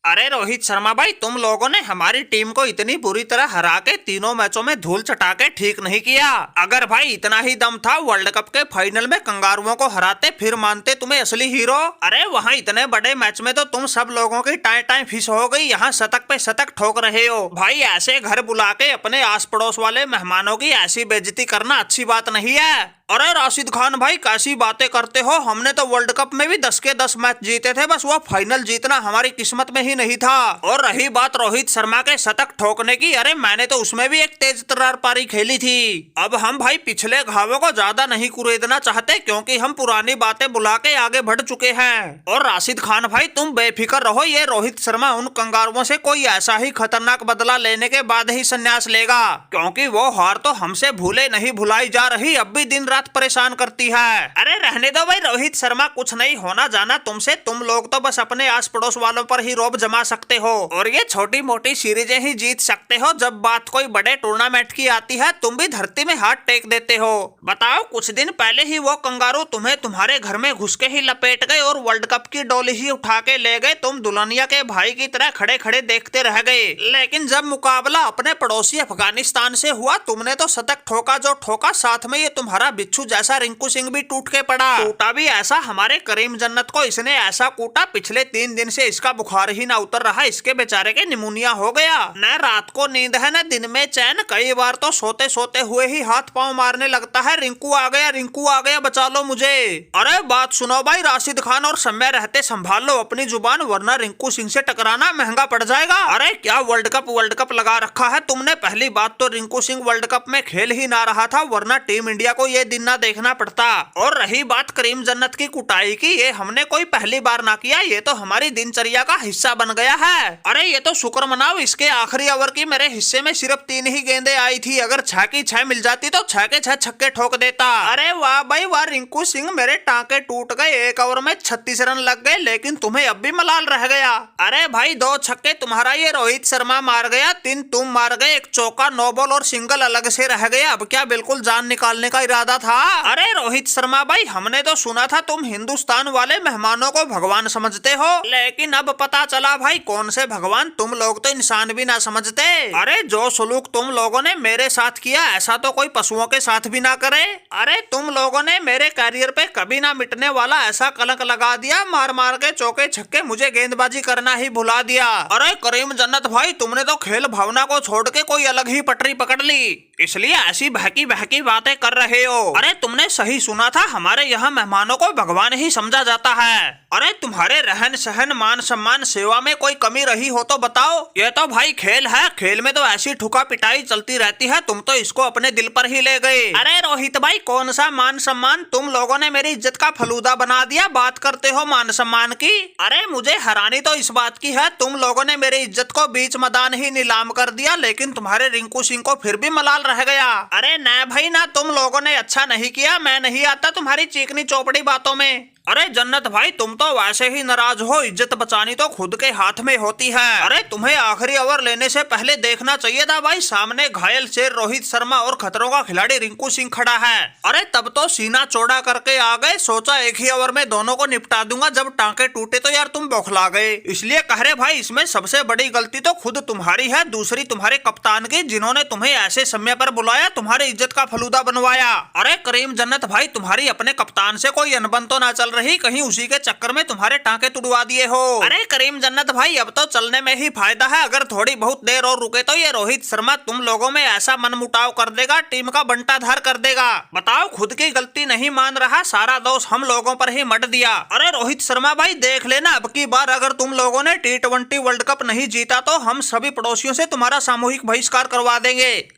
अरे रोहित शर्मा भाई, तुम लोगों ने हमारी टीम को इतनी बुरी तरह हरा के तीनों मैचों में धूल चटा के ठीक नहीं किया। अगर भाई इतना ही दम था वर्ल्ड कप के फाइनल में कंगारुओं को हराते, फिर मानते तुम्हें असली हीरो। अरे वहाँ इतने बड़े मैच में तो तुम सब लोगों की टाई टाई फिश हो गई, यहाँ शतक पे शतक ठोक रहे हो। भाई ऐसे घर बुला के अपने आस पड़ोस वाले मेहमानों की ऐसी बेइज्जती करना अच्छी बात नहीं है। अरे राशिद खान भाई, कैसी बातें करते हो? हमने तो वर्ल्ड कप में भी 10 के 10 मैच जीते थे, बस वो फाइनल जीतना हमारी किस्मत में ही नहीं था। और रही बात रोहित शर्मा के शतक ठोकने की, अरे मैंने तो उसमें भी एक तेज तर्रार पारी खेली थी। अब हम भाई पिछले घावों को ज्यादा नहीं कुरेदना चाहते, क्योंकि हम पुरानी बातें बुला के आगे बढ़ चुके हैं। और राशिद खान भाई, तुम बेफिक्र रहो, ये रोहित शर्मा उन कंगारुओं से कोई ऐसा ही खतरनाक बदला लेने के बाद ही संन्यास लेगा, क्योंकि वो हार तो हमसे भूले नहीं भुलाई जा रही, अब भी दिन परेशान करती है। अरे रहने दो भाई रोहित शर्मा, कुछ नहीं होना जाना तुमसे। तुम लोग तो बस अपने आस पड़ोस वालों पर ही रौब जमा सकते हो और ये छोटी मोटी सीरीजें ही जीत सकते हो। जब बात कोई बड़े टूर्नामेंट की आती है, तुम भी धरती में हाथ टेक देते हो। बताओ, कुछ दिन पहले ही वो कंगारू तुम्हें तुम्हारे घर में घुस के ही लपेट गए और वर्ल्ड कप की डोली ही उठा के ले गए। तुम दुल्हनिया के भाई की तरह खड़े खड़े देखते रह गए। लेकिन जब मुकाबला अपने पड़ोसी अफगानिस्तान से हुआ, तुमने तो शतक ठोका जो ठोका, साथ में ये तुम्हारा बिच्छू जैसा रिंकू सिंह भी टूट के पड़ा। टूटा भी ऐसा, हमारे करीम जन्नत को इसने ऐसा कूटा, पिछले 3 दिन से इसका बुखार ही ना उतर रहा। इसके बेचारे के निमोनिया हो गया, न रात को नींद है न दिन में चैन। कई बार तो सोते सोते हुए ही हाथ पांव मारने लगता है, रिंकू आ गया, रिंकू आ गया, बचा लो मुझे। अरे बात सुनो भाई, राशिद खान और समय रहते संभाल लो अपनी जुबान, वरना रिंकू सिंह से टकराना महंगा पड़ जाएगा। अरे क्या वर्ल्ड कप लगा रखा है तुमने? पहली बात तो रिंकू सिंह वर्ल्ड कप में खेल ही ना रहा था, वरना टीम इंडिया को ये दिन ना देखना पड़ता। और रही बात करीम जन्नत की कुटाई की, ये हमने कोई पहली बार ना किया, ये तो हमारी दिनचर्या का हिस्सा बन गया है। अरे ये तो शुक्र मनाओ, इसके आखिरी ओवर की मेरे हिस्से में सिर्फ 3 ही गेंदें आई थी। अगर 6 की 6 मिल जाती तो 6 के 6 छक्के ठोक देता। अरे वाह भाई वाह रिंकू सिंह, मेरे टांके टूट गए। एक ओवर में 36 रन लग गए, लेकिन तुम्हें अब भी मलाल रह गया। अरे भाई 2 छक्के तुम्हारा ये रोहित शर्मा मार गया, 3 तुम मार गए, 1 चौका, 9 बॉल और सिंगल अलग से रह गया। अब क्या बिल्कुल जान निकालने का इरादा था? अरे रोहित शर्मा भाई, हमने तो सुना था तुम हिंदुस्तान वाले मेहमानों को भगवान समझते हो, लेकिन अब पता चला भाई कौन से भगवान, तुम लोग तो इंसान भी ना समझते। अरे जो सलूक तुम लोगों ने मेरे साथ किया, ऐसा तो कोई पशुओं के साथ भी ना करे। अरे तुम लोगों ने मेरे कैरियर पे कभी ना मिटने वाला ऐसा कलंक लगा दिया, मार मार के चौके छक्के, मुझे गेंदबाजी करना ही भुला दिया। अरे करीम जन्नत भाई, तुमने तो खेल भावना को छोड़ के कोई अलग ही पटरी पकड़ ली, इसलिए ऐसी बहकी बहकी बातें कर रहे हो। अरे तुमने सही सुना था, हमारे यहाँ मेहमानों को भगवान ही समझा जाता है। अरे तुम्हारे रहन सहन, मान सम्मान, सेवा में कोई कमी रही हो तो बताओ। ये तो भाई खेल है, खेल में तो ऐसी ठुका पिटाई चलती रहती है, तुम तो इसको अपने दिल पर ही ले गए। अरे रोहित भाई, कौन सा मान सम्मान? तुम लोगों ने मेरी इज्जत का फलूदा बना दिया, बात करते हो मान सम्मान की। अरे मुझे हैरानी तो इस बात की है, तुम लोगों ने मेरी इज्जत को बीच मैदान ही नीलाम कर दिया, लेकिन तुम्हारे रिंकू सिंह को फिर भी मलाल रह गया। अरे ना भाई ना, तुम लोगों ने अच्छा नहीं किया, मैं नहीं आता तुम्हारी चीकनी चौपड़ी बातों में। अरे जन्नत भाई, तुम तो वैसे ही नाराज हो, इज्जत बचानी तो खुद के हाथ में होती है। अरे तुम्हें आखिरी ओवर लेने से पहले देखना चाहिए था भाई, सामने घायल शेर रोहित शर्मा और खतरों का खिलाड़ी रिंकू सिंह खड़ा है। अरे तब तो सीना चौड़ा करके आ गए, सोचा एक ही ओवर में दोनों को निपटा दूंगा, जब टांके टूटे तो यार तुम बौखला गए। इसलिए कह रहे भाई, इसमें सबसे बड़ी गलती तो खुद तुम्हारी है, दूसरी तुम्हारे कप्तान की, जिन्होंने तुम्हें ऐसे समय पर बुलाया, तुम्हारी इज्जत का फलूदा बनवाया। अरे करीम जन्नत भाई, तुम्हारी अपने कप्तान से कोई अनबन तो ना चल रही, कहीं उसी के चक्कर में तुम्हारे टांके तुड़वा दिए हो? अरे करीम जन्नत भाई, अब तो चलने में ही फायदा है, अगर थोड़ी बहुत देर और रुके तो ये रोहित शर्मा तुम लोगों में ऐसा मनमुटाव कर देगा, टीम का बंटाधार कर देगा। बताओ, खुद की गलती नहीं मान रहा, सारा दोष हम लोगों पर ही मट दिया। अरे रोहित शर्मा भाई देख लेना, अब की बार अगर तुम लोगों ने T20 वर्ल्ड कप नहीं जीता तो हम सभी पड़ोसियों से तुम्हारा सामूहिक बहिष्कार करवा देंगे।